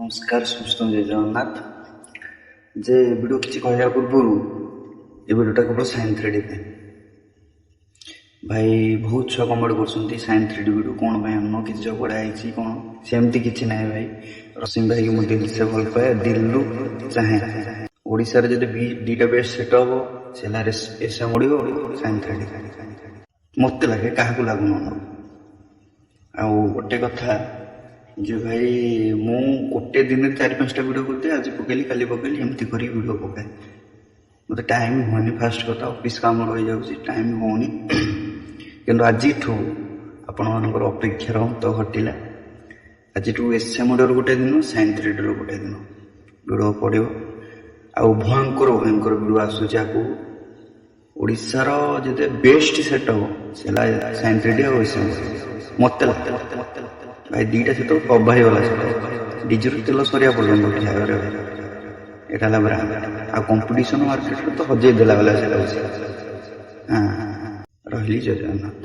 नमस्कार सुस्थ जय जगन्नाथ जे वीडियो किसी कहला पूर्व ये वीडियोटा केवल साइन 3D पे भाई बहुत छुआ कमेंट कर साइन 3D वीडियो कौन भाई हम किसी झगड़ा है कौन सेमती किसी ना भाई रसीम भाई की मुझे दिल से भल पाए दिल रु चाहे ओडिशा रे जदि दीटा बेस्ट सेट हम सेला एसएम ऑडियो साइन 3D मत लगे क्या लागू न आ गोटे कथा जे भाई मु गोटे दिन 4-5टा वीडियो करते आज पकेली काली पकेली एमती करी वीडियो पकाए मत टाइम होनी फास्ट कथा ऑफिस काम रही जाऊँगी टाइम होनी कि आज आपण मान अपेक्षार अंत घटला आज एसएम ऑडियो गोटे दिन साइन 3D गोटे दिन वीडियो पड़ो आ भयंकर भयंकर वीडियो आसूस आपको ओडिशार जिते बेस्ट सेट हो साइन 3D आ एसएम मत भाई दीटा से तो अभाई वाला डीजल तेल सरिया पर्यटन यहाँ आ कंपटीशन मार्केट तो हजे देला वाला रही जय जगन्नाथ।